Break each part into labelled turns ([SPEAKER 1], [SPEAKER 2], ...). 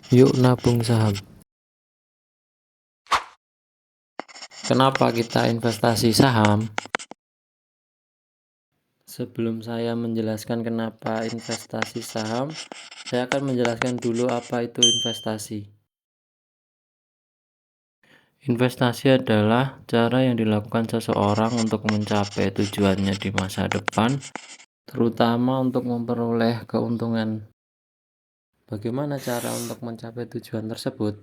[SPEAKER 1] Yuk nabung saham. Kenapa kita investasi saham? Sebelum saya menjelaskan kenapa investasi saham, saya akan menjelaskan dulu apa itu investasi. Investasi adalah cara yang dilakukan seseorang untuk mencapai tujuannya di masa depan, terutama untuk memperoleh keuntungan. Bagaimana cara untuk mencapai tujuan tersebut?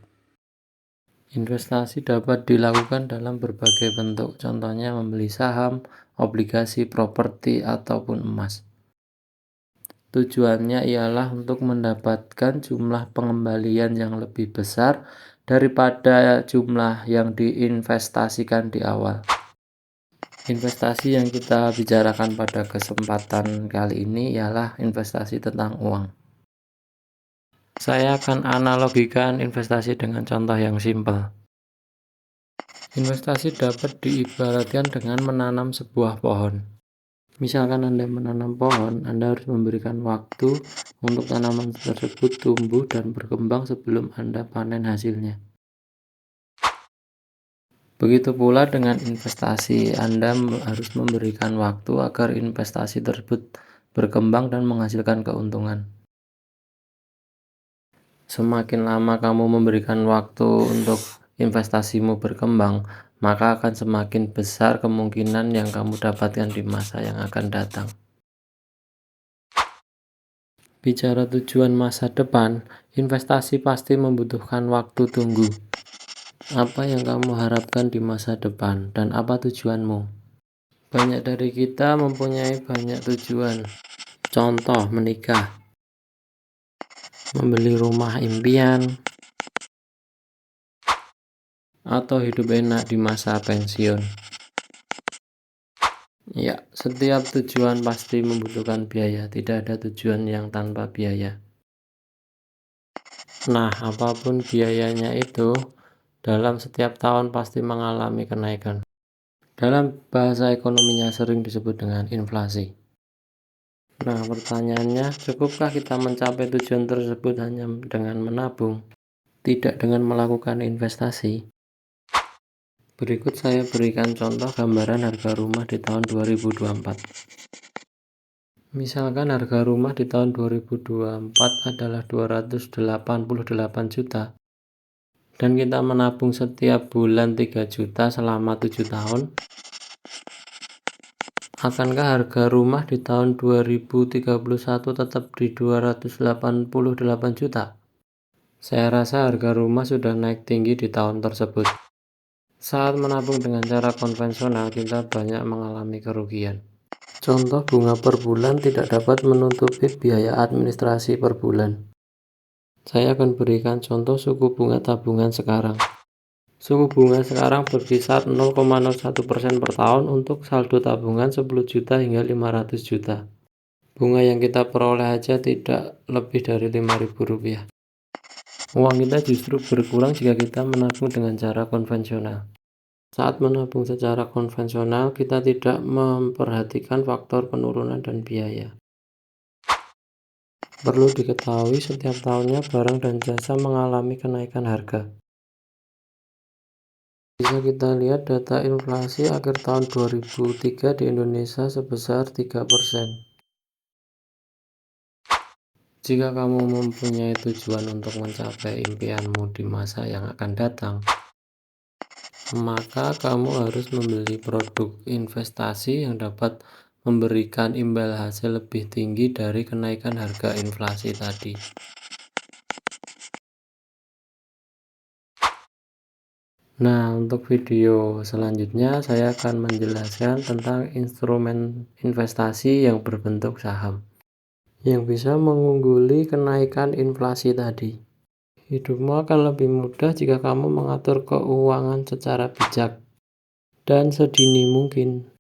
[SPEAKER 1] Investasi dapat dilakukan dalam berbagai bentuk, contohnya membeli saham, obligasi, properti, ataupun emas. Tujuannya ialah untuk mendapatkan jumlah pengembalian yang lebih besar daripada jumlah yang diinvestasikan di awal. Investasi yang kita bicarakan pada kesempatan kali ini ialah investasi tentang uang. Saya akan analogikan investasi dengan contoh yang simpel. Investasi dapat diibaratkan dengan menanam sebuah pohon. Misalkan Anda menanam pohon, Anda harus memberikan waktu untuk tanaman tersebut tumbuh dan berkembang sebelum Anda panen hasilnya. Begitu pula dengan investasi, Anda harus memberikan waktu agar investasi tersebut berkembang dan menghasilkan keuntungan. Semakin lama kamu memberikan waktu untuk investasimu berkembang, maka akan semakin besar kemungkinan yang kamu dapatkan di masa yang akan datang. Bicara tujuan masa depan, investasi pasti membutuhkan waktu tunggu. Apa yang kamu harapkan di masa depan dan apa tujuanmu? Banyak dari kita mempunyai banyak tujuan. Contoh, menikah, membeli rumah impian, atau hidup enak di masa pensiun. Ya, setiap tujuan pasti membutuhkan biaya. Tidak ada tujuan yang tanpa biaya. Nah, apapun biayanya itu, dalam setiap tahun pasti mengalami kenaikan. Dalam bahasa ekonominya sering disebut dengan inflasi. Nah, pertanyaannya, cukupkah kita mencapai tujuan tersebut hanya dengan menabung, tidak dengan melakukan investasi? Berikut saya berikan contoh gambaran harga rumah di tahun 2024. Misalkan harga rumah di tahun 2024 adalah 288 juta dan kita menabung setiap bulan 3 juta selama 7 tahun. Akankah harga rumah di tahun 2031 tetap di 288 juta? Saya rasa harga rumah sudah naik tinggi di tahun tersebut. Saat menabung dengan cara konvensional, kita banyak mengalami kerugian. Contoh, bunga per bulan tidak dapat menutupi biaya administrasi per bulan. Saya akan berikan contoh suku bunga tabungan sekarang. Suku bunga sekarang berkisar 0,01% per tahun untuk saldo tabungan 10 juta hingga 500 juta. Bunga yang kita peroleh aja tidak lebih dari Rp5.000. Uang kita justru berkurang jika kita menabung dengan cara konvensional. Saat menabung secara konvensional, kita tidak memperhatikan faktor penurunan dan biaya. Perlu diketahui, setiap tahunnya barang dan jasa mengalami kenaikan harga. Bisa kita lihat data inflasi akhir tahun 2003 di Indonesia sebesar 3%. Jika kamu mempunyai tujuan untuk mencapai impianmu di masa yang akan datang, maka kamu harus membeli produk investasi yang dapat memberikan imbal hasil lebih tinggi dari kenaikan harga inflasi tadi. Nah, untuk video selanjutnya saya akan menjelaskan tentang instrumen investasi yang berbentuk saham yang bisa mengungguli kenaikan inflasi tadi. Hidupmu akan lebih mudah jika kamu mengatur keuangan secara bijak dan sedini mungkin.